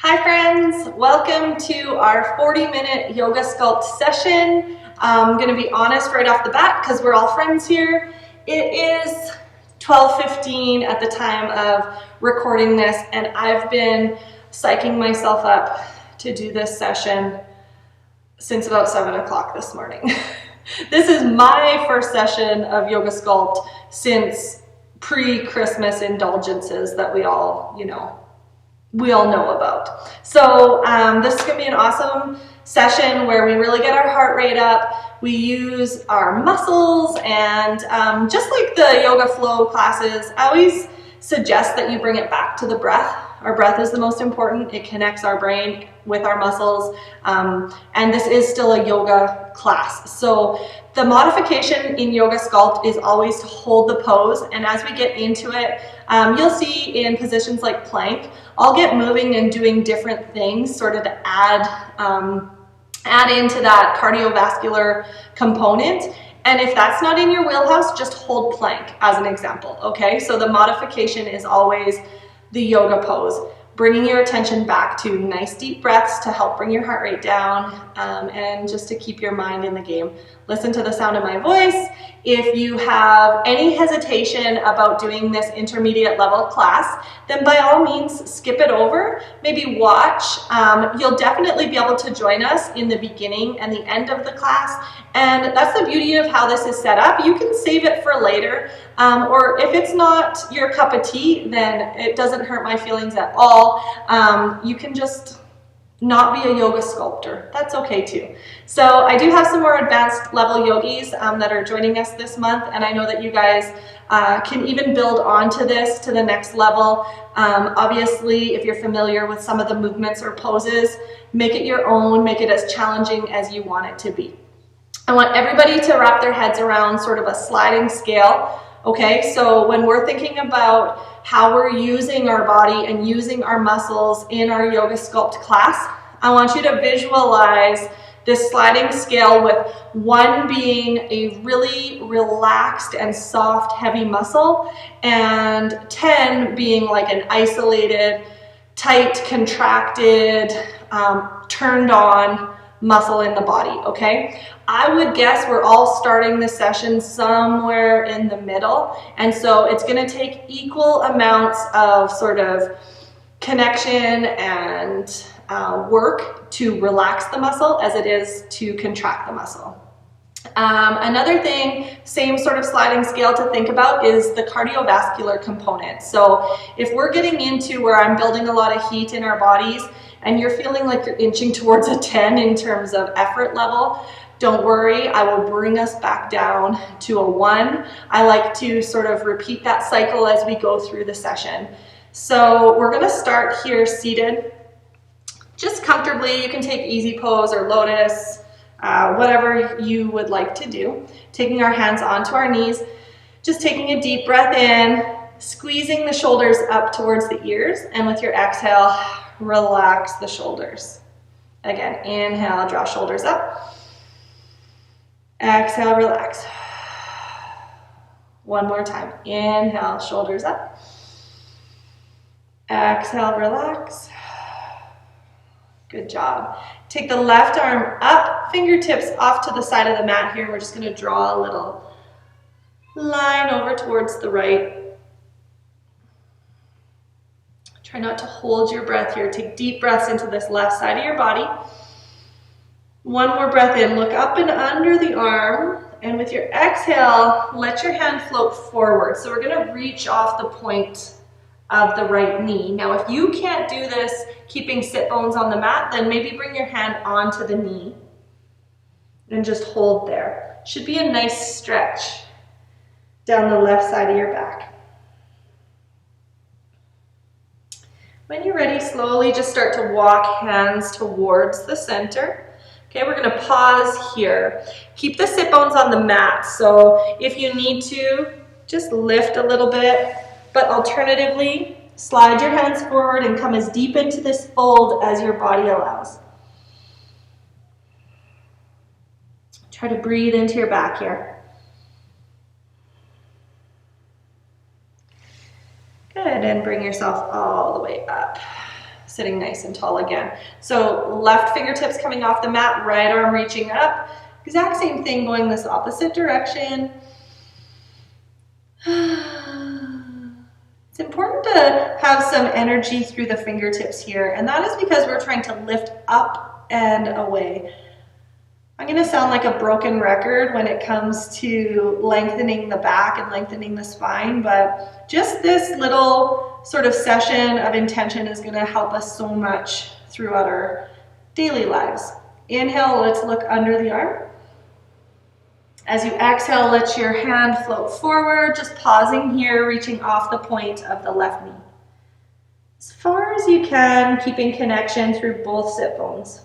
Hi friends, welcome to our 40-minute yoga sculpt session. I'm going to be honest right off the bat because we're all friends here. It is 12:15 at the time of recording this, and I've been psyching myself up to do this session since about 7 o'clock this morning. This is my first session of yoga sculpt since pre-Christmas indulgences that we all know about. So this is going to be an awesome session where we really get our heart rate up. We use our muscles, and just like the yoga flow classes, I always suggest that you bring it back to the breath. Our breath is the most important. It connects our brain with our muscles, and this is still a yoga class. So the modification in yoga sculpt is always to hold the pose, and as we get into it, you'll see in positions like plank, I'll get moving and doing different things sort of to add into that cardiovascular component. And if that's not in your wheelhouse, just hold plank as an example, okay? So the modification is always the yoga pose, bringing your attention back to nice deep breaths to help bring your heart rate down, and just to keep your mind in the game. Listen to the sound of my voice. If you have any hesitation about doing this intermediate level class, then by all means skip it over, maybe watch. You'll definitely be able to join us in the beginning and the end of the class, and that's the beauty of how this is set up. You can save it for later, or if it's not your cup of tea, then it doesn't hurt my feelings at all. You can just not be a yoga sculptor. That's okay too. So I do have some more advanced level yogis that are joining us this month, and I know that you guys can even build onto this to the next level. Obviously, if you're familiar with some of the movements or poses, make it your own, make it as challenging as you want it to be. I want everybody to wrap their heads around sort of a sliding scale. Okay, so when we're thinking about how we're using our body and using our muscles in our yoga sculpt class, I want you to visualize this sliding scale with 1 being a really relaxed and soft, heavy muscle, and 10 being like an isolated, tight, contracted, turned on muscle in the body, okay? I would guess we're all starting the session somewhere in the middle, and so it's going to take equal amounts of sort of connection and work to relax the muscle as it is to contract the muscle. Another thing, same sort of sliding scale to think about, is the cardiovascular component. So if we're getting into where I'm building a lot of heat in our bodies and you're feeling like you're inching towards a 10 in terms of effort level, don't worry, I will bring us back down to a 1. I like to sort of repeat that cycle as we go through the session. So we're gonna start here seated, just comfortably. You can take easy pose or lotus, whatever you would like to do. Taking our hands onto our knees, just taking a deep breath in, squeezing the shoulders up towards the ears, and with your exhale, relax the shoulders. Again, inhale, draw shoulders up. Exhale, relax. One more time. Inhale, shoulders up. Exhale, relax. Good job. Take the left arm up, fingertips off to the side of the mat here. We're just going to draw a little line over towards the right. Try not to hold your breath here. Take deep breaths into this left side of your body. One more breath in. Look up and under the arm. And with your exhale, let your hand float forward. So we're going to reach off the point of the right knee. Now, if you can't do this keeping sit bones on the mat, then maybe bring your hand onto the knee and just hold there. Should be a nice stretch down the left side of your back. When you're ready, slowly just start to walk hands towards the center. Okay, we're going to pause here. Keep the sit bones on the mat. So if you need to, just lift a little bit, but alternatively, slide your hands forward and come as deep into this fold as your body allows. Try to breathe into your back here. Good, and bring yourself all the way up. sitting nice and tall again. So left fingertips coming off the mat, right arm reaching up. Exact same thing going this opposite direction. It's important to have some energy through the fingertips here, and that is because we're trying to lift up and away. I'm going to sound like a broken record when it comes to lengthening the back and lengthening the spine, but just this little sort of session of intention is going to help us so much throughout our daily lives. Inhale, let's look under the arm. As you exhale, let your hand float forward, just pausing here, reaching off the point of the left knee. As far as you can, keeping connection through both sit bones.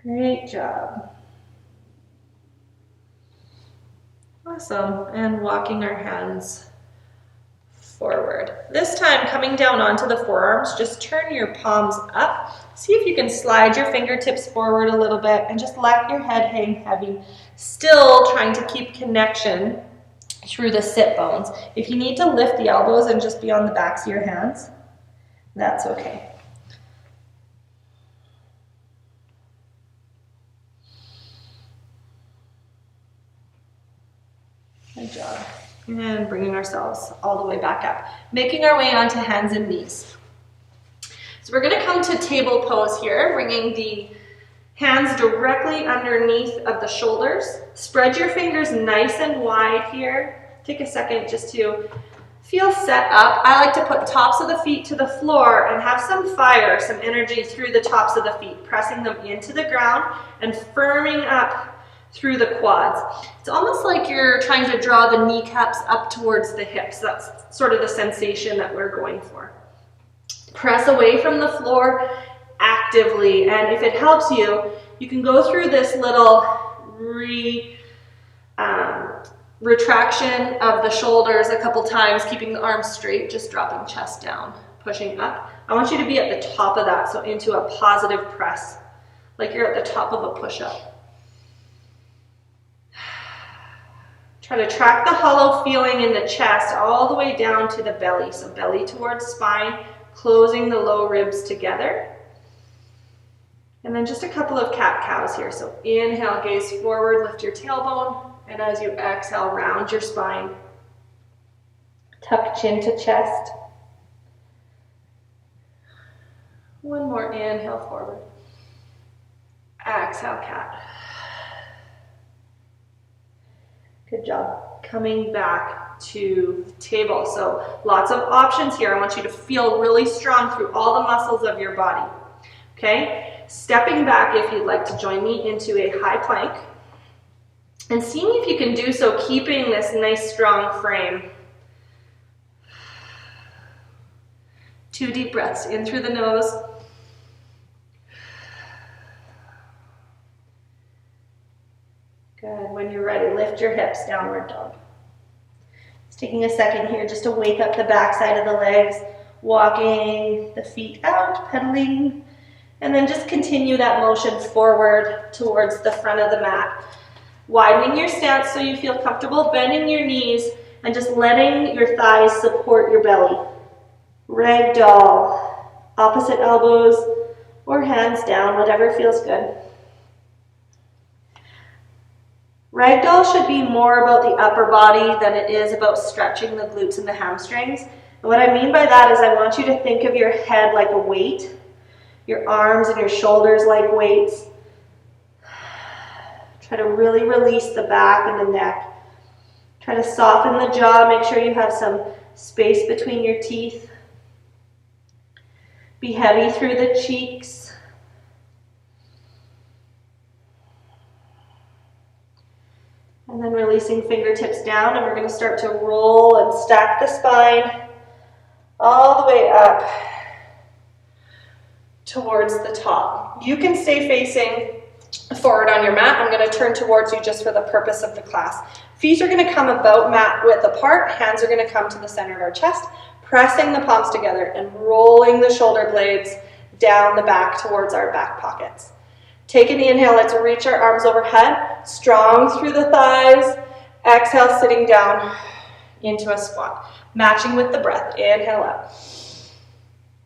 Great job. Awesome. And walking our hands forward. This time, coming down onto the forearms, just turn your palms up. See if you can slide your fingertips forward a little bit and just let your head hang heavy. Still trying to keep connection through the sit bones. If you need to lift the elbows and just be on the backs of your hands, that's okay. Good job. And bringing ourselves all the way back up. Making our way onto hands and knees. So we're going to come to table pose here, bringing the hands directly underneath of the shoulders. Spread your fingers nice and wide here. Take a second just to feel set up. I like to put tops of the feet to the floor and have some fire, some energy through the tops of the feet, pressing them into the ground and firming up through the quads. It's almost like you're trying to draw the kneecaps up towards the hips. That's sort of the sensation that we're going for. Press away from the floor actively, and if it helps you, you can go through this little retraction of the shoulders a couple times, keeping the arms straight, just dropping chest down, pushing up. I want you to be at the top of that, so into a positive press, like you're at the top of a push-up. Try to track the hollow feeling in the chest all the way down to the belly. So belly towards spine, closing the low ribs together. And then just a couple of cat-cows here. So inhale, gaze forward, lift your tailbone. And as you exhale, round your spine. Tuck chin to chest. One more inhale forward. Exhale, cat. Good job. Coming back to table. So lots of options here. I want you to feel really strong through all the muscles of your body. Okay? Stepping back, if you'd like to join me, into a high plank. And seeing if you can do so, keeping this nice strong frame. 2 deep breaths in through the nose. Good. When you're ready, lift your hips, downward dog. Just taking a second here just to wake up the back side of the legs, walking the feet out, pedaling, and then just continue that motion forward towards the front of the mat. Widening your stance so you feel comfortable, bending your knees, and just letting your thighs support your belly. Ragdoll, opposite elbows or hands down, whatever feels good. Ragdoll should be more about the upper body than it is about stretching the glutes and the hamstrings. And what I mean by that is I want you to think of your head like a weight, your arms and your shoulders like weights. Try to really release the back and the neck. Try to soften the jaw, make sure you have some space between your teeth. Be heavy through the cheeks. And then releasing fingertips down, and we're going to start to roll and stack the spine all the way up towards the top. You can stay facing forward on your mat. I'm going to turn towards you just for the purpose of the class. Feet are going to come about mat width apart. Hands are going to come to the center of our chest, pressing the palms together and rolling the shoulder blades down the back towards our back pockets. Take an inhale, let's reach our arms overhead, strong through the thighs. Exhale, sitting down. into a squat, matching with the breath. Inhale up,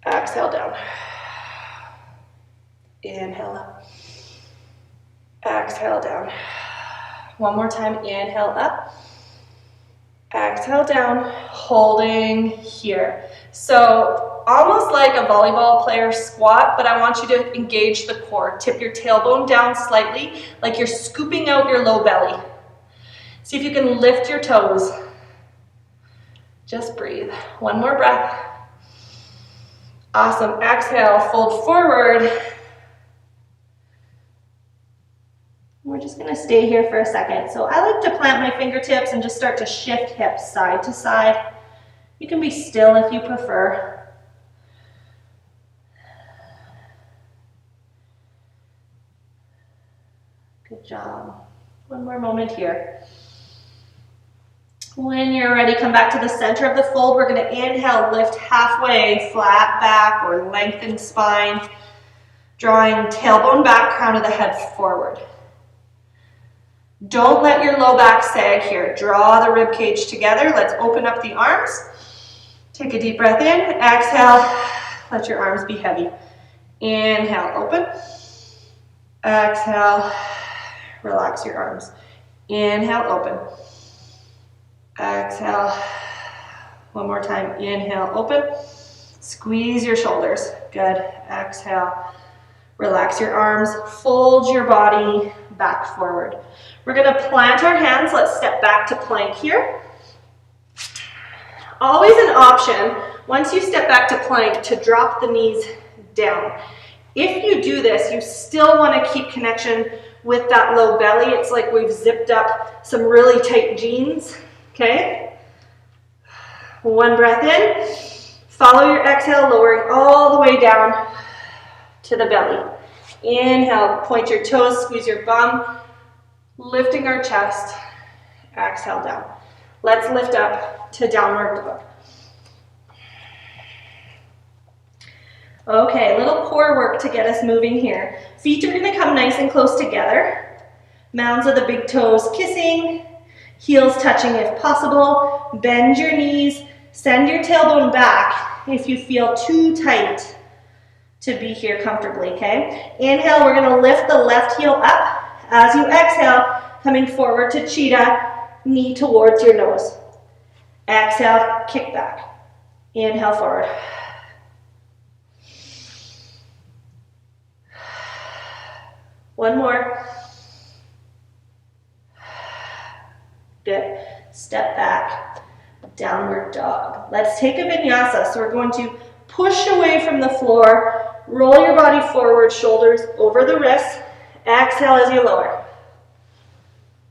exhale down, inhale up, exhale down. One more time, inhale up, exhale down, holding here. So almost like a volleyball player squat, but I want you to engage the core. Tip your tailbone down slightly, like you're scooping out your low belly. See if you can lift your toes. Just breathe. One more breath. Awesome. Exhale, fold forward. We're just going to stay here for a second. So I like to plant my fingertips and just start to shift hips side to side. You can be still if you prefer. Good job. One more moment here. When you're ready, come back to the center of the fold. We're going to inhale, lift halfway, flat back or lengthened spine, drawing tailbone back, crown of the head forward. Don't let your low back sag here. Draw the rib cage together. Let's open up the arms. Take a deep breath in. Exhale. Let your arms be heavy. Inhale, open. Exhale. Relax your arms. Inhale, open. Exhale. One more time. Inhale, open. Squeeze your shoulders. Good. Exhale. Relax your arms. Fold your body back forward. We're going to plant our hands. Let's step back to plank here. Always an option, once you step back to plank, to drop the knees down. If you do this, you still want to keep connection with that low belly. It's like we've zipped up some really tight jeans. Okay? One breath in. Follow your exhale, lowering all the way down to the belly. Inhale, point your toes, squeeze your bum. Lifting our chest, exhale down. Let's lift up to downward dog. Okay, little core work to get us moving here. Feet are going to come nice and close together. Mounds of the big toes kissing, heels touching if possible. Bend your knees, send your tailbone back if you feel too tight to be here comfortably, okay? Inhale, we're going to lift the left heel up. As you exhale, coming forward to cheetah, knee towards your nose. Exhale, kick back. Inhale, forward. One more. Good. Step back, downward dog. Let's take a vinyasa. So we're going to push away from the floor, roll your body forward, shoulders over the wrists. Exhale as you lower.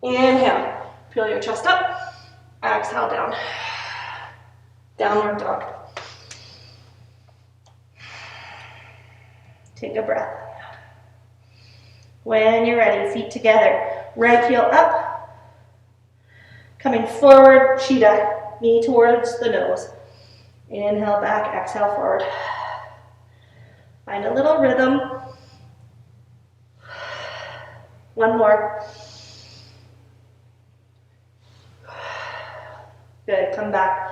Inhale, peel your chest up. Exhale down. Downward dog. Take a breath. When you're ready, feet together. Right heel up. Coming forward, cheetah. Knee towards the nose. Inhale back, exhale forward. Find a little rhythm. One more. Good, come back,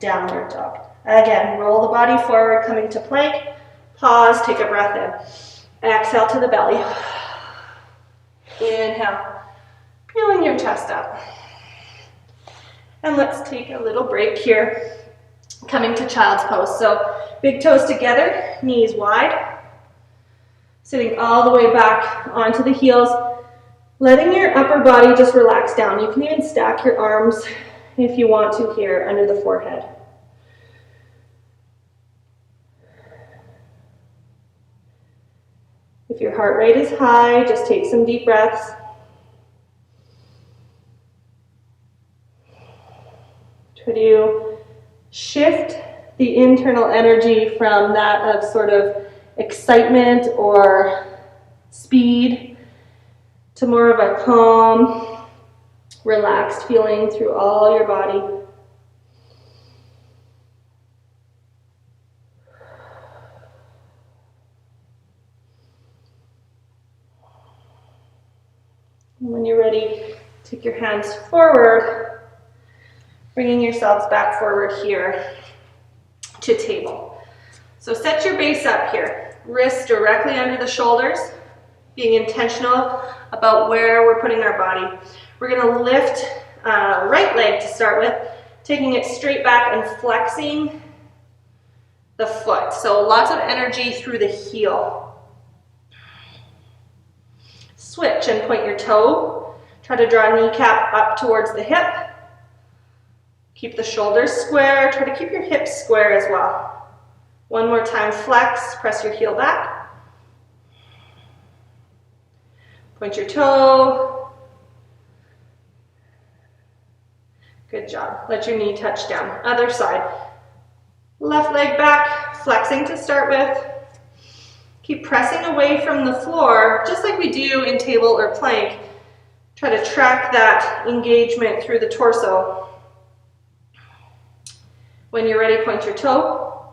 downward dog. Again, roll the body forward, coming to plank. Pause, take a breath in. Exhale to the belly. Inhale, peeling your chest up. And let's take a little break here, coming to child's pose. So big toes together, knees wide. Sitting all the way back onto the heels, letting your upper body just relax down. You can even stack your arms if you want to here under the forehead. If your heart rate is high, just take some deep breaths. Try to shift the internal energy from that of sort of excitement or speed to more of a calm, relaxed feeling through all your body. And when you're ready, take your hands forward Bringing yourselves back forward here to table. So set your base up here. Wrists directly under the shoulders, being intentional about where we're putting our body. We're gonna lift right leg to start with, taking it straight back and flexing the foot. So lots of energy through the heel. Switch and point your toe. Try to draw kneecap up towards the hip. Keep the shoulders square. Try to keep your hips square as well. One more time, flex, press your heel back. Point your toe. Good job. Let your knee touch down. Other side. Left leg back, flexing to start with. Keep pressing away from the floor, just like we do in table or plank. Try to track that engagement through the torso. When you're ready, point your toe.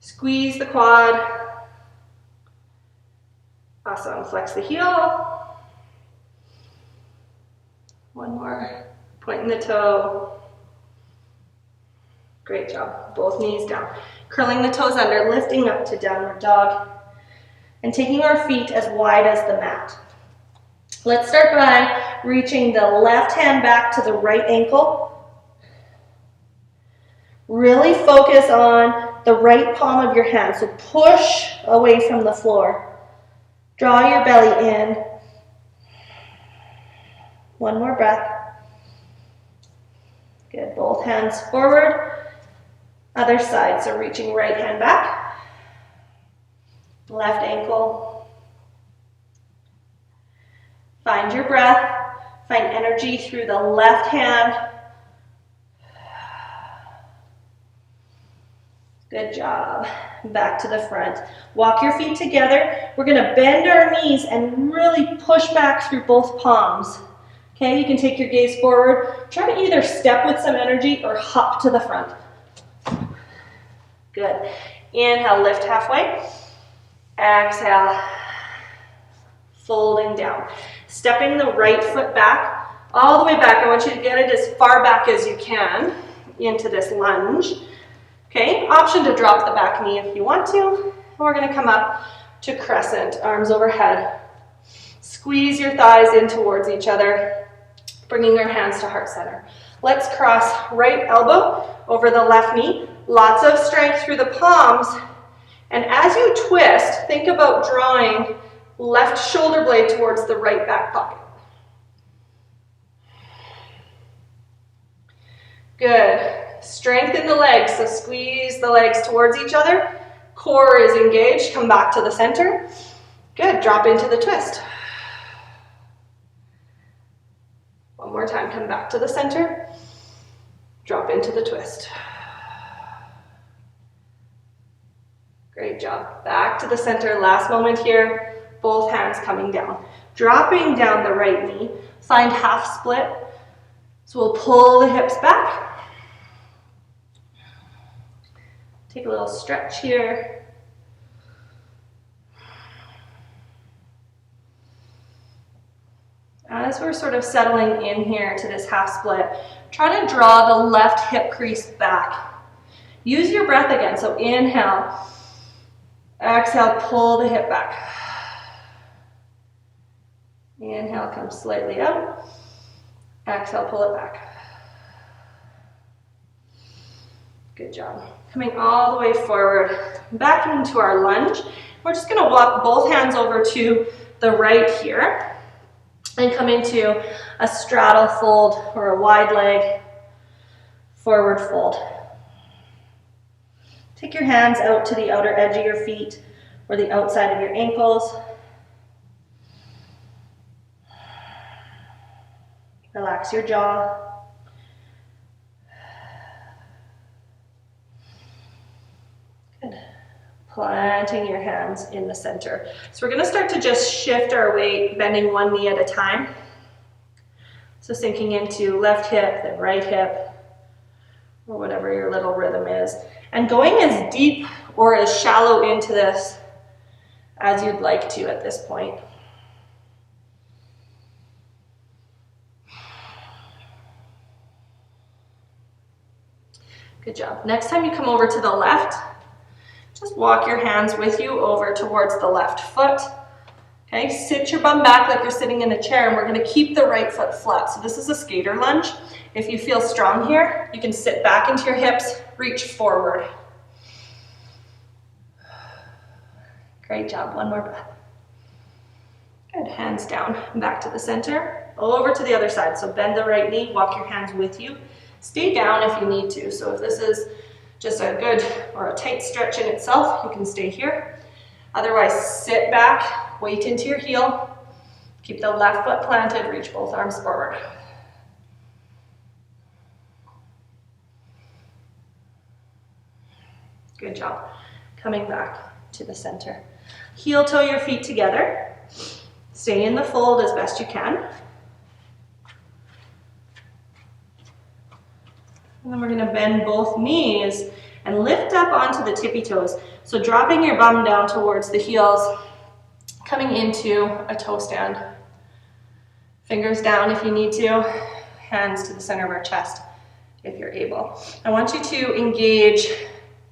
Squeeze the quad. Awesome. Flex the heel. One more. Pointing the toe. Great job. Both knees down. Curling the toes under, lifting up to downward dog, and taking our feet as wide as the mat. Let's start by reaching the left hand back to the right ankle. Really focus on the right palm of your hand. So push away from the floor. Draw your belly in. One more breath. Good. Both hands forward. Other side, so reaching right hand back, left ankle. Find your breath, find energy through the left hand. Good job. Back to the front. Walk your feet together. We're gonna bend our knees and really push back through both palms. Okay, you can take your gaze forward. Try to either step with some energy or hop to the front. Good. Inhale, lift halfway. Exhale, folding down. Stepping the right foot back, all the way back. I want you to get it as far back as you can into this lunge. Okay, option to drop the back knee if you want to. And we're gonna come up to crescent, arms overhead. Squeeze your thighs in towards each other, bringing our hands to heart center. Let's cross right elbow over the left knee. Lots of strength through the palms. And as you twist, think about drawing left shoulder blade towards the right back pocket. Good. Strengthen the legs, so squeeze the legs towards each other. Core is engaged. Come back to the center. Good. Drop into the twist. One more time. Come back to the center. Drop into the twist. Great job. Back to the center. Last moment here. Both hands coming down. Dropping down the right knee. Find half split. So we'll pull the hips back. Take a little stretch here. As we're sort of settling in here to this half split, try to draw the left hip crease back. Use your breath again. So inhale. Exhale, pull the hip back. Inhale, come slightly out. Exhale, pull it back. Good job. Coming all the way forward, back into our lunge. We're just gonna walk both hands over to the right here and come into a straddle fold or a wide leg forward fold. Take your hands out to the outer edge of your feet or the outside of your ankles. Relax your jaw. Good. Planting your hands in the center. So we're going to start to just shift our weight, bending one knee at a time. So sinking into left hip, then right hip, or whatever your little rhythm is. And going as deep or as shallow into this as you'd like to at this point. Good job. Next time you come over to the left, just walk your hands with you over towards the left foot. Okay, sit your bum back like you're sitting in a chair, and we're going to keep the right foot flat. So this is a skater lunge. If you feel strong here, you can sit back into your hips, reach forward. Great job. One more breath. Good. Hands down, back to the center, over to the other side. So bend the right knee, walk your hands with you. Stay down if you need to. So if this is just a good or a tight stretch in itself, you can stay here. Otherwise, sit back, weight into your heel. Keep the left foot planted, reach both arms forward. Good job. Coming back to the center. Heel toe your feet together. Stay in the fold as best you can. And then we're going to bend both knees and lift up onto the tippy toes. So dropping your bum down towards the heels, coming into a toe stand. Fingers down if you need to, hands to the center of our chest if you're able. I want you to engage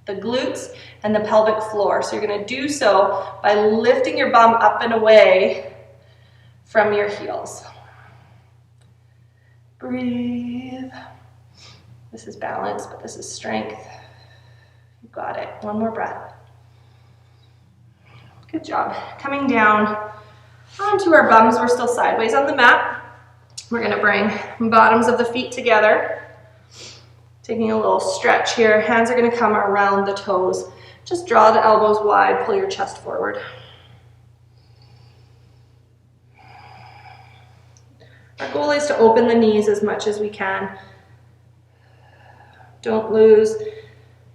the glutes and the pelvic floor. So you're going to do so by lifting your bum up and away from your heels. Breathe. This is balance, but this is strength. You got it. One more breath. Good job. Coming down onto our bums. We're still sideways on the mat. We're going to bring bottoms of the feet together. Taking a little stretch here. Hands are going to come around the toes. Just draw the elbows wide. Pull your chest forward. Our goal is to open the knees as much as we can. Don't lose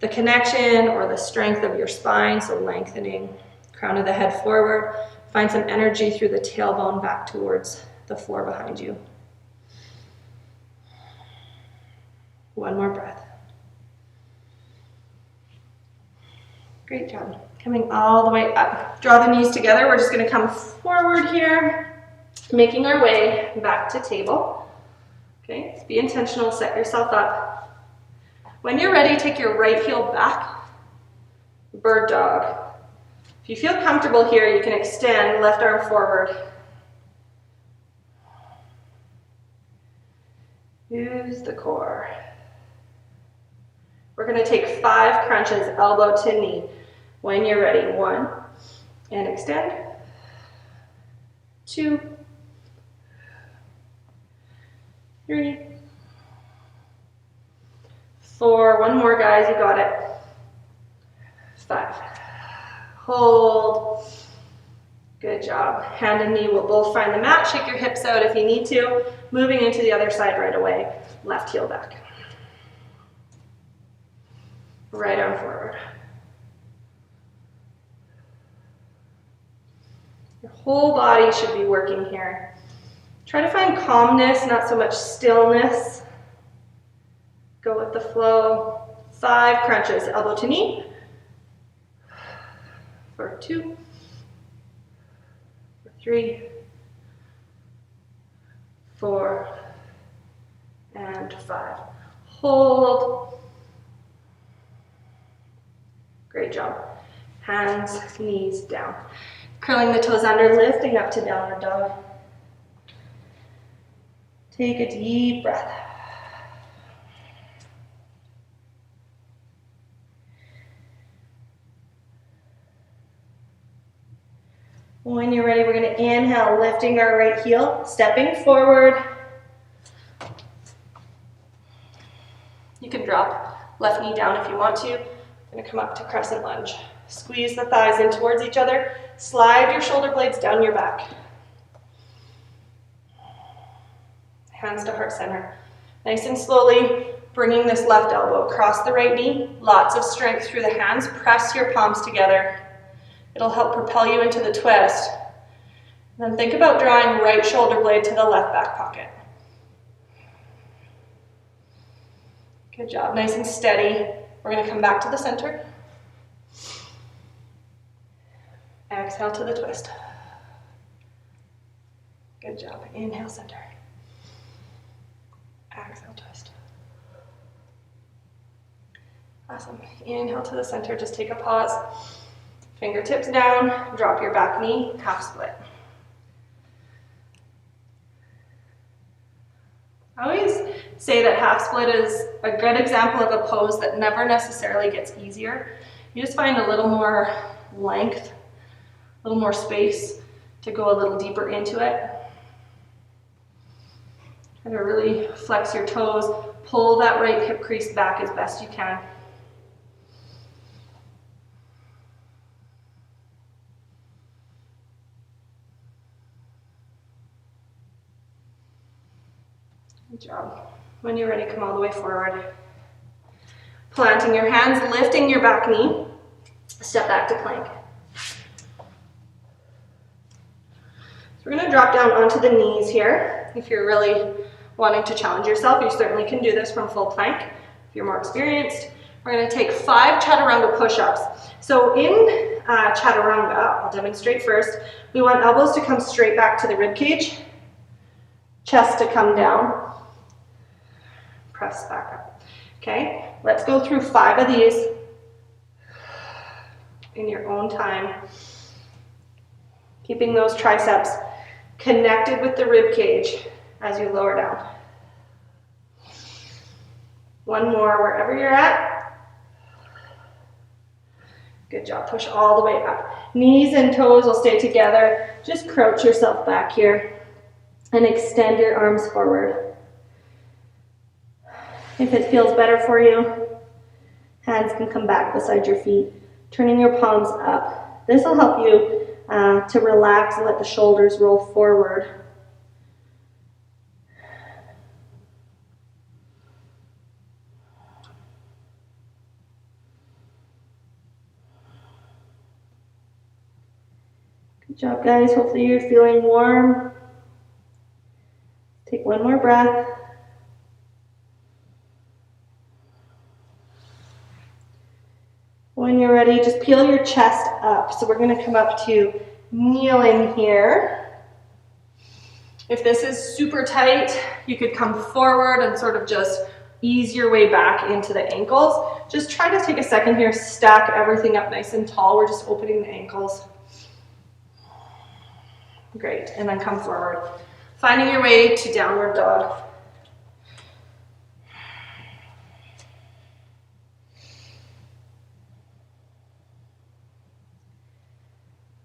the connection or the strength of your spine, so lengthening crown of the head forward. Find some energy through the tailbone back towards the floor behind you. One more breath. Great job. Coming all the way up. Draw the knees together. We're just going to come forward here, making our way back to table. Okay, be intentional, set yourself up. When you're ready, take your right heel back, bird dog. If you feel comfortable here, you can extend left arm forward. Use the core. We're going to take 5 crunches, elbow to knee. When you're ready, 1, and extend, 2, 3, 4, one more guys, you got it, 5, hold, good job, hand and knee will both find the mat, shake your hips out if you need to, moving into the other side right away, left heel back, right arm forward. Your whole body should be working here. Try to find calmness, not so much stillness. Go with the flow. 5 crunches, elbow to knee. For 2, for 3, 4, and 5. Hold. Great job. Hands, knees down. Curling the toes under, lifting up to downward dog. Take a deep breath. When you're ready, we're going to inhale, lifting our right heel, stepping forward. You can drop left knee down if you want to. I'm going to come up to crescent lunge. Squeeze the thighs in towards each other. Slide your shoulder blades down your back. Hands to heart center. Nice and slowly, bringing this left elbow across the right knee. Lots of strength through the hands. Press your palms together. It'll help propel you into the twist. And then think about drawing right shoulder blade to the left back pocket. Good job, nice and steady. We're going to come back to the center. Exhale to the twist. Good job. Inhale, center. Exhale, twist. Awesome. Inhale to the center, just take a pause. Fingertips down, drop your back knee, half split. I always say that half split is a good example of a pose that never necessarily gets easier. You just find a little more length, a little more space to go a little deeper into it. Try to really flex your toes, pull that right hip crease back as best you can. Good job. When you're ready, come all the way forward. Planting your hands, lifting your back knee, step back to plank. So we're going to drop down onto the knees here. If you're really wanting to challenge yourself, you certainly can do this from full plank. If you're more experienced, we're going to take 5 chaturanga push-ups. So in chaturanga, I'll demonstrate first. We want elbows to come straight back to the rib cage, chest to come down, press back up. Okay, let's go through 5 of these in your own time. Keeping those triceps connected with the rib cage as you lower down. One more wherever you're at. Good job, push all the way up. Knees and toes will stay together. Just crouch yourself back here and extend your arms forward. If it feels better for you, hands can come back beside your feet, turning your palms up. This will help you to relax and let the shoulders roll forward. Good job, guys. Hopefully you're feeling warm. Take one more breath. When you're ready, just peel your chest up. So we're going to come up to kneeling here. If this is super tight, you could come forward and sort of just ease your way back into the ankles. Just try to take a second here, stack everything up nice and tall. We're just opening the ankles. Great, and then come forward. Finding your way to downward dog.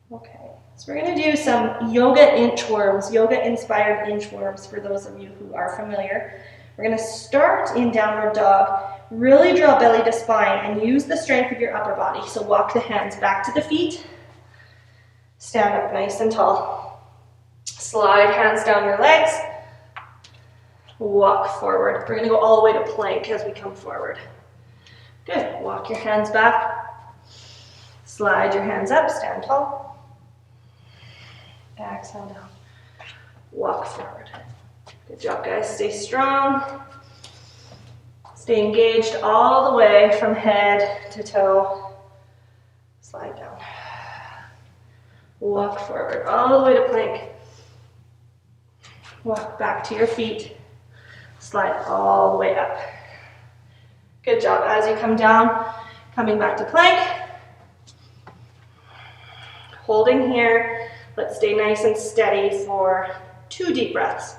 Okay, so we're going to do some yoga inchworms, yoga-inspired inchworms for those of you who are familiar. We're going to start in downward dog. Really draw belly to spine and use the strength of your upper body. So walk the hands back to the feet. Stand up nice and tall. Slide hands down your legs. Walk forward. We're going to go all the way to plank as we come forward. Good. Walk your hands back. Slide your hands up. Stand tall. Exhale down. Walk forward. Good job, guys. Stay strong. Stay engaged all the way from head to toe. Slide down. Walk forward all the way to plank. Walk back to your feet. Slide all the way up. Good job. As you come down, coming back to plank. Holding here. Let's stay nice and steady for 2 deep breaths.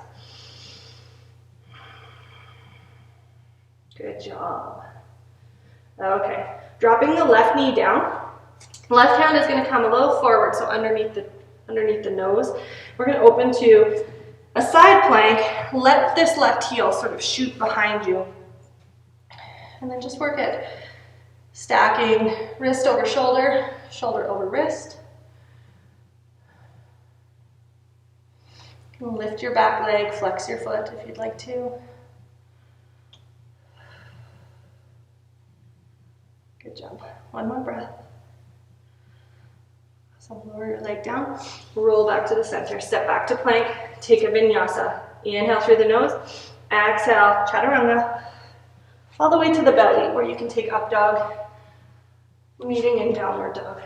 Good job. Okay, dropping the left knee down. Left hand is going to come a little forward, so underneath the nose. We're going to open to a side plank. Let this left heel sort of shoot behind you. And then just work it. Stacking wrist over shoulder, shoulder over wrist. Lift your back leg, flex your foot if you'd like to. Good job. One more breath. So lower your leg down, roll back to the center, step back to plank, take a vinyasa. Inhale through the nose, exhale, chaturanga, all the way to the belly, or you can take up dog, meeting in downward dog.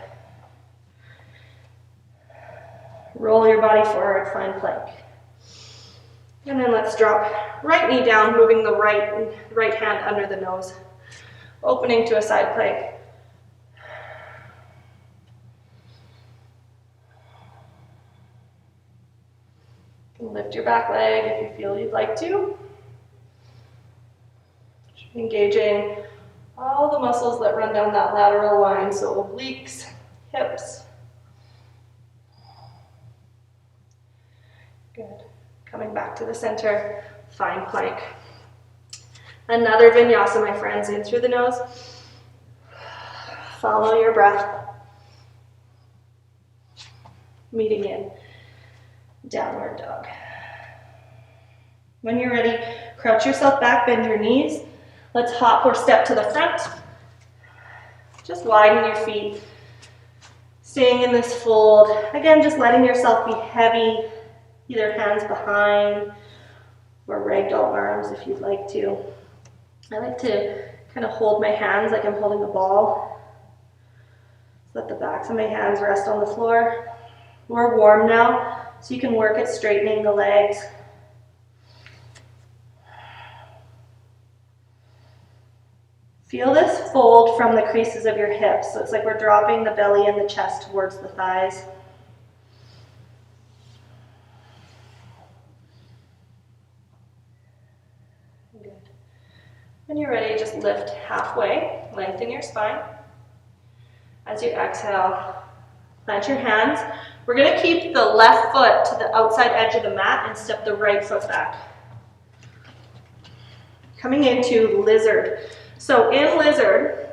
Roll your body forward, find plank. And then let's drop right knee down, moving the right hand under the nose. opening to a side plank. Lift your back leg if you feel you'd like to. Engaging all the muscles that run down that lateral line, so obliques, hips. Good. Coming back to the center, find plank. Another vinyasa, my friends, in through the nose. Follow your breath. Meeting in downward dog. When you're ready, crouch yourself back, bend your knees. Let's hop or step to the front. Just widen your feet. Staying in this fold. Again, just letting yourself be heavy, either hands behind or ragdoll arms if you'd like to. I like to kind of hold my hands like I'm holding a ball. Just let the backs of my hands rest on the floor. We're warm now, so you can work at straightening the legs. Feel this fold from the creases of your hips. So it's like we're dropping the belly and the chest towards the thighs. Good. When you're ready, just lift halfway, lengthen your spine. As you exhale, plant your hands. We're going to keep the left foot to the outside edge of the mat and step the right foot back. Coming into lizard. So in lizard,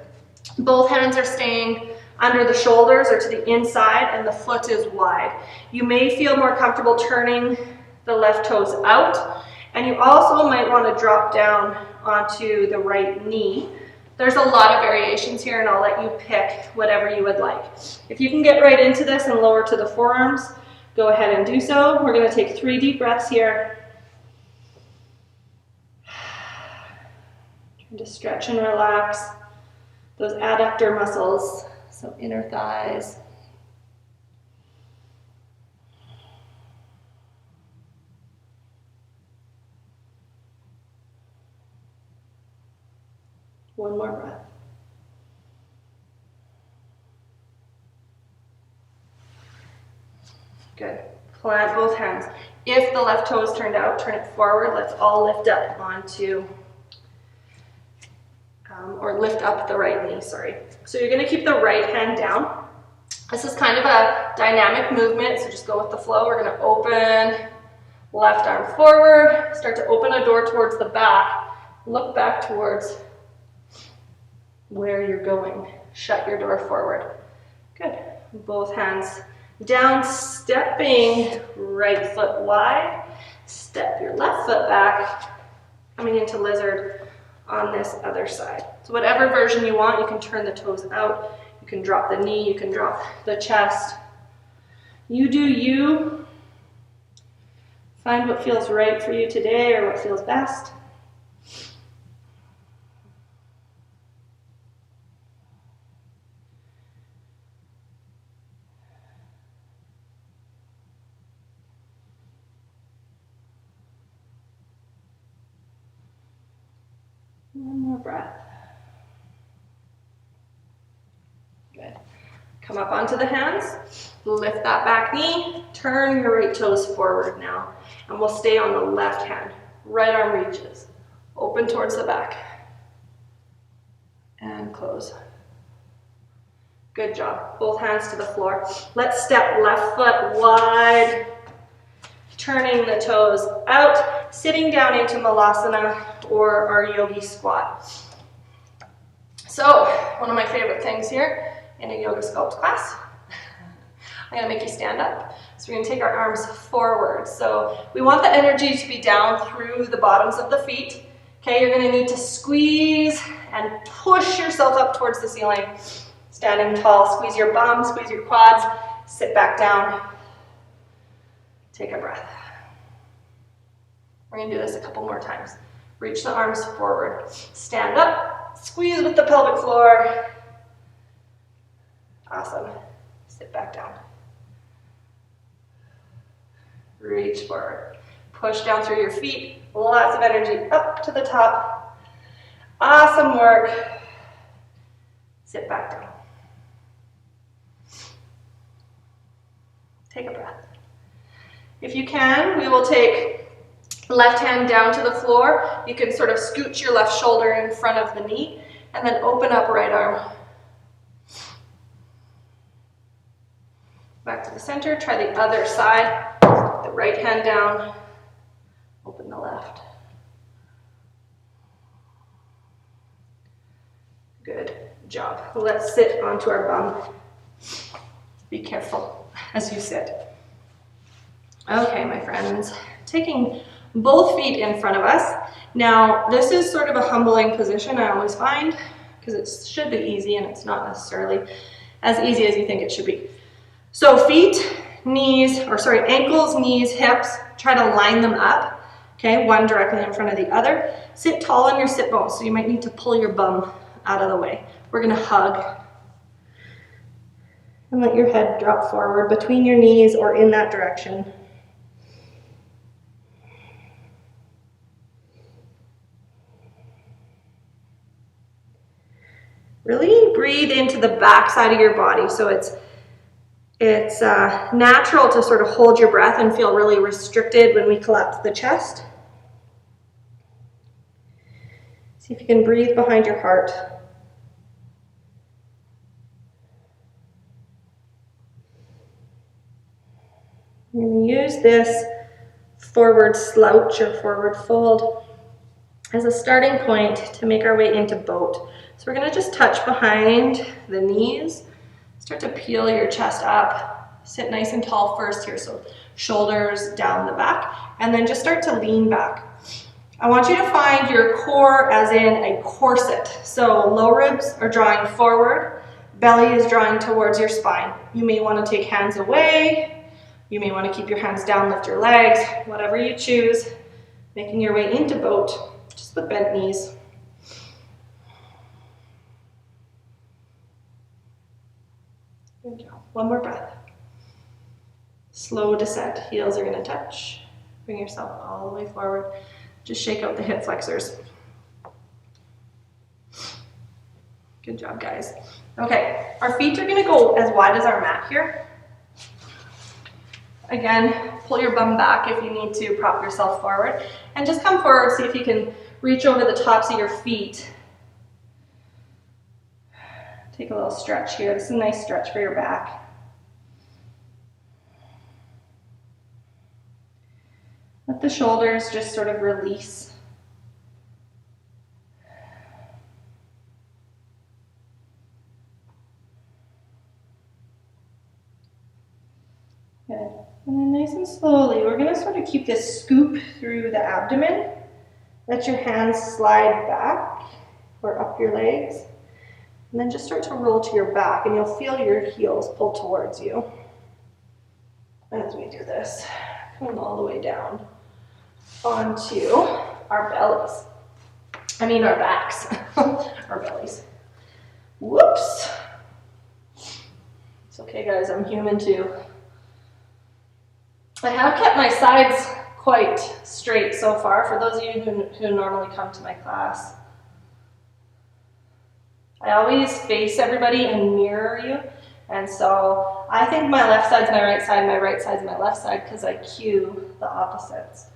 both hands are staying under the shoulders or to the inside and the foot is wide. You may feel more comfortable turning the left toes out, and you also might want to drop down onto the right knee. There's a lot of variations here, and I'll let you pick whatever you would like. If you can get right into this and lower to the forearms, go ahead and do so. We're going to take 3 deep breaths here. To stretch and relax those adductor muscles, so inner thighs. One more breath. Good. Plant both hands. If the left toe is turned out, turn it forward. Let's all lift up onto or lift up the right knee, sorry. So you're going to keep the right hand down. This is kind of a dynamic movement, so just go with the flow. We're going to open left arm forward, start to open a door towards the back, look back towards where you're going. Shut your door forward. Good. Both hands down, stepping right foot wide, step your left foot back, coming into lizard on this other side. So whatever version you want, you can turn the toes out, you can drop the knee, you can drop the chest. You do you. Find what feels right for you today or what feels best. One more breath. Good. Come up onto the hands, lift that back knee, turn your right toes forward now, and we'll stay on the left hand. Right arm reaches, open towards the back, and close. Good job. Both hands to the floor. Let's step left foot wide, turning the toes out, sitting down into Malasana or our yogi squat. So, one of my favorite things here in a yoga sculpt class, I'm going to make you stand up. So we're going to take our arms forward. So we want the energy to be down through the bottoms of the feet. Okay, you're going to need to squeeze and push yourself up towards the ceiling. Standing tall, squeeze your bum, squeeze your quads, sit back down. Take a breath. We're going to do this a couple more times. Reach the arms forward. Stand up, squeeze with the pelvic floor. Awesome. Sit back down. Reach forward. Push down through your feet. Lots of energy up to the top. Awesome work. Sit back down. Take a breath. If you can, we will take left hand down to the floor. You can sort of scooch your left shoulder in front of the knee and then open up right arm. Back to the center. Try the other side. The right hand down. Open the left. Good job. Let's sit onto our bum. Be careful as you sit. Okay, my friends, taking both feet in front of us. Now, this is sort of a humbling position, I always find, because it should be easy and it's not necessarily as easy as you think it should be. So feet, knees, ankles, knees, hips, try to line them up, okay, one directly in front of the other. Sit tall on your sit bones, so you might need to pull your bum out of the way. We're gonna hug and let your head drop forward between your knees or in that direction. Really breathe into the back side of your body. So it's natural to sort of hold your breath and feel really restricted when we collapse the chest. See if you can breathe behind your heart. You're going to use this forward slouch or forward fold as a starting point to make our way into boat. So we're going to just touch behind the knees. Start to peel your chest up. Sit nice and tall first here, so shoulders down the back, and then just start to lean back. I want you to find your core as in a corset. So low ribs are drawing forward, belly is drawing towards your spine. You may want to take hands away. You may want to keep your hands down, lift your legs, whatever you choose. Making your way into boat, just with bent knees. Good job. One more breath. Slow descent. Heels are going to touch. Bring yourself all the way forward. Just shake out the hip flexors. Good job, guys. Okay, our feet are going to go as wide as our mat here. Again, pull your bum back if you need to, prop yourself forward. And just come forward, see if you can reach over the tops of your feet. Take a little stretch here. This is a nice stretch for your back. Let the shoulders just sort of release. Good. And then nice and slowly, we're going to sort of keep this scoop through the abdomen. Let your hands slide back or up your legs. And then just start to roll to your back, and you'll feel your heels pull towards you as we do this. Coming all the way down onto our bellies. Our backs. Our bellies. Whoops. It's okay, guys, I'm human too. I have kept my sides quite straight so far for those of you who normally come to my class. I always face everybody and mirror you, and so I think my left side's my right side, my right side's my left side, because I cue the opposites.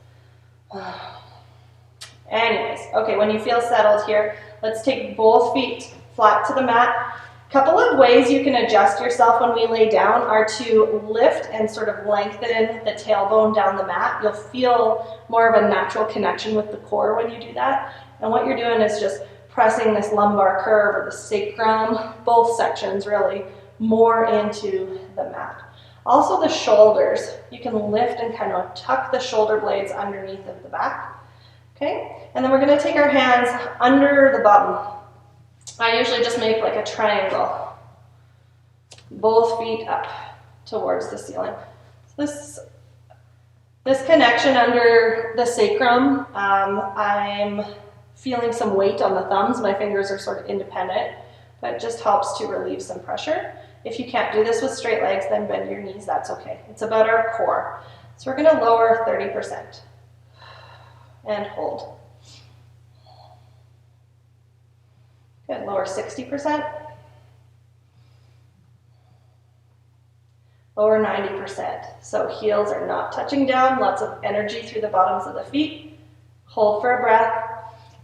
Anyways, okay, when you feel settled here, let's take both feet flat to the mat. A couple of ways you can adjust yourself when we lay down are to lift and sort of lengthen the tailbone down the mat. You'll feel more of a natural connection with the core when you do that. And what you're doing is just pressing this lumbar curve or the sacrum, both sections really, more into the mat. Also the shoulders, you can lift and kind of tuck the shoulder blades underneath of the back. Okay, and then we're going to take our hands under the bum. I usually just make like a triangle. Both feet up towards the ceiling. So this connection under the sacrum, I'm feeling some weight on the thumbs. My fingers are sort of independent, but it just helps to relieve some pressure. If you can't do this with straight legs, then bend your knees, that's okay. It's about our core. So we're going to lower 30% and hold. Good, lower 60%. lower 90%. So heels are not touching down, lots of energy through the bottoms of the feet. Hold for a breath.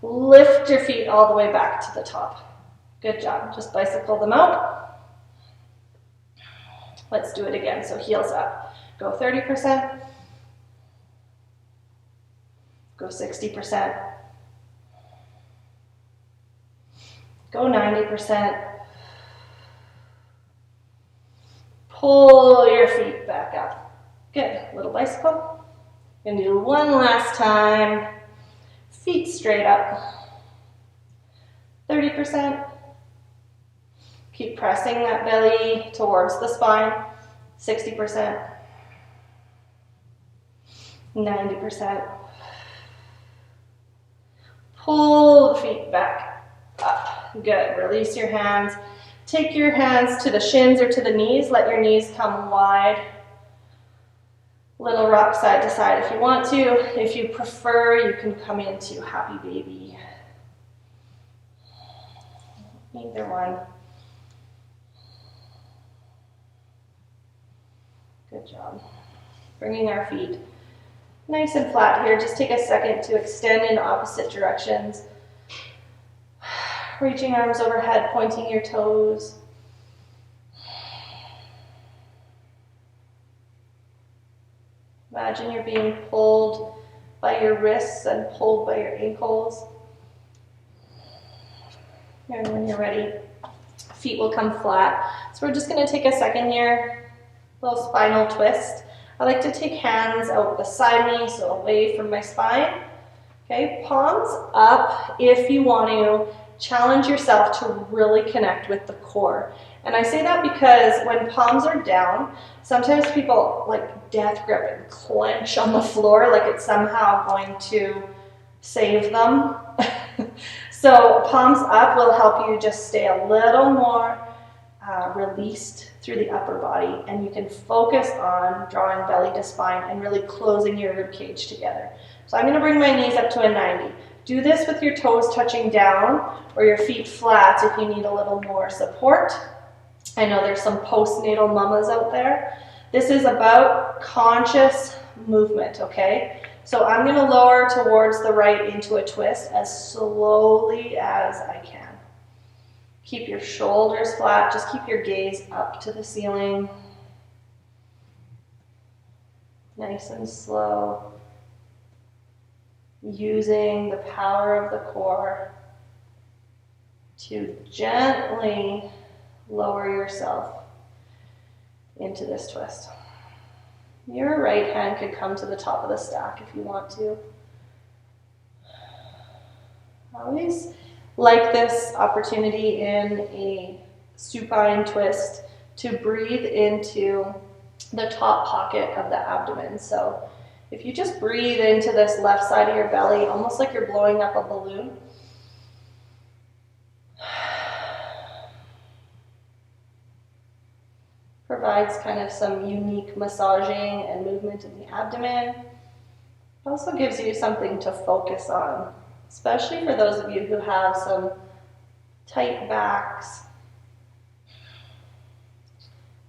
Lift your feet all the way back to the top. Good job. Just bicycle them out. Let's do it again. So heels up. Go 30%. Go 60%. Go 90%. Pull your feet back up. Good. Little bicycle. Gonna do one last time. Feet straight up. 30%. Keep pressing that belly towards the spine. 60%. 90%. Pull the feet back up. Good. Release your hands. Take your hands to the shins or to the knees. Let your knees come wide. Little rock side to side if you want to. If you prefer, you can come into happy baby. Either one. Good job. Bringing our feet nice and flat here. Just take a second to extend in opposite directions. Reaching arms overhead, pointing your toes. Imagine you're being pulled by your wrists and pulled by your ankles. And when you're ready, feet will come flat. So we're just going to take a second here, little spinal twist. I like to take hands out beside me, so away from my spine. Okay, palms up if you want to. Challenge yourself to really connect with the core. And I say that because when palms are down, sometimes people like death grip and clench on the floor like it's somehow going to save them. So palms up will help you just stay a little more released through the upper body, and you can focus on drawing belly to spine and really closing your rib cage together. So I'm going to bring my knees up to a 90. Do this with your toes touching down or your feet flat if you need a little more support. I know there's some postnatal mamas out there. This is about conscious movement, okay? So I'm going to lower towards the right into a twist as slowly as I can. Keep your shoulders flat. Just keep your gaze up to the ceiling. Nice and slow. Using the power of the core to gently lower yourself into this twist. Your right hand could come to the top of the stack if you want to. Always like this opportunity in a supine twist to breathe into the top pocket of the abdomen. So if you just breathe into this left side of your belly, almost like you're blowing up a balloon. Provides kind of some unique massaging and movement in the abdomen. It also gives you something to focus on, especially for those of you who have some tight backs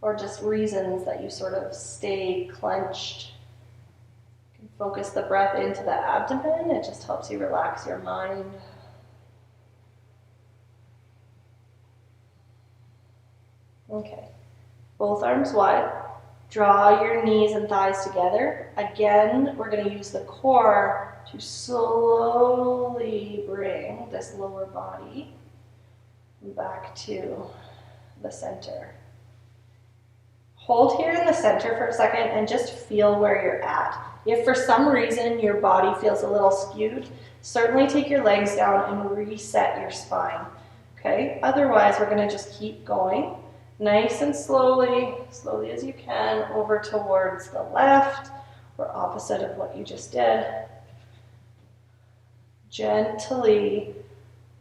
or just reasons that you sort of stay clenched. You can focus the breath into the abdomen. It just helps you relax your mind. Okay. Both arms wide. Draw your knees and thighs together. Again, we're going to use the core to slowly bring this lower body back to the center. Hold here in the center for a second and just feel where you're at. If for some reason your body feels a little skewed, certainly take your legs down and reset your spine. Okay? Otherwise, we're going to just keep going. Nice and slowly as you can, over towards the left or opposite of what you just did. Gently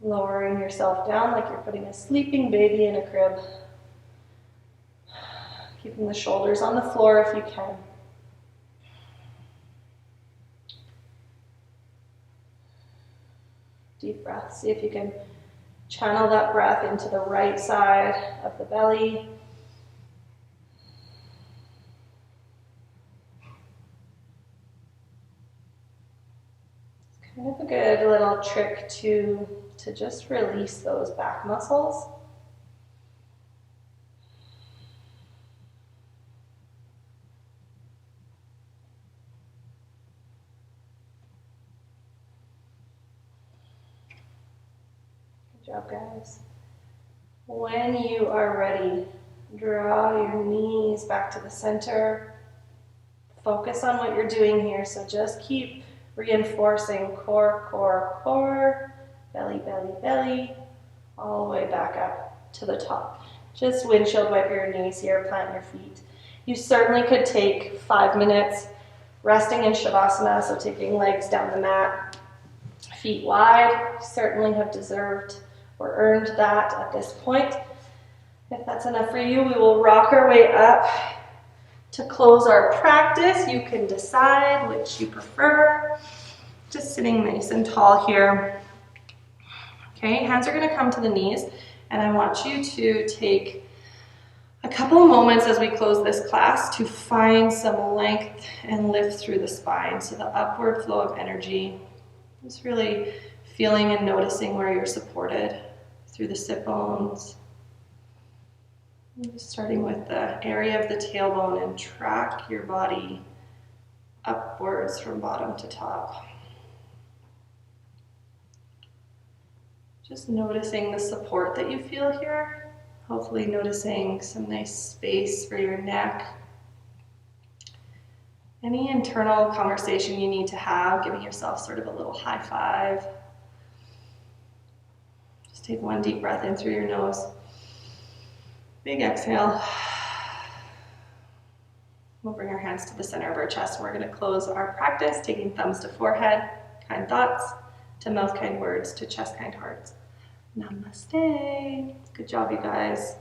lowering yourself down like you're putting a sleeping baby in a crib. Keeping the shoulders on the floor if you can. Deep breath. See if you can channel that breath into the right side of the belly. good little trick to just release those back muscles. Good job, guys. When you are ready, draw your knees back to the center. Focus on what you're doing here, so just keep reinforcing core, core, core, belly, belly, belly, all the way back up to the top. Just windshield wiper your knees here, plant your feet. You certainly could take 5 minutes resting in Shavasana, so taking legs down the mat, feet wide. You certainly have deserved or earned that at this point. If that's enough for you, we will rock our way up to close our practice. You can decide which you prefer. Just sitting nice and tall here. Okay, hands are gonna come to the knees, and I want you to take a couple of moments as we close this class to find some length and lift through the spine. So the upward flow of energy, just really feeling and noticing where you're supported through the sit bones. Just starting with the area of the tailbone, and track your body upwards from bottom to top. Just noticing the support that you feel here. Hopefully noticing some nice space for your neck. Any internal conversation you need to have, giving yourself sort of a little high five. Just take one deep breath in through your nose. Big exhale. We'll bring our hands to the center of our chest. We're going to close our practice, taking thumbs to forehead, kind thoughts, to mouth, kind words, to chest, kind hearts. Namaste. Good job, you guys.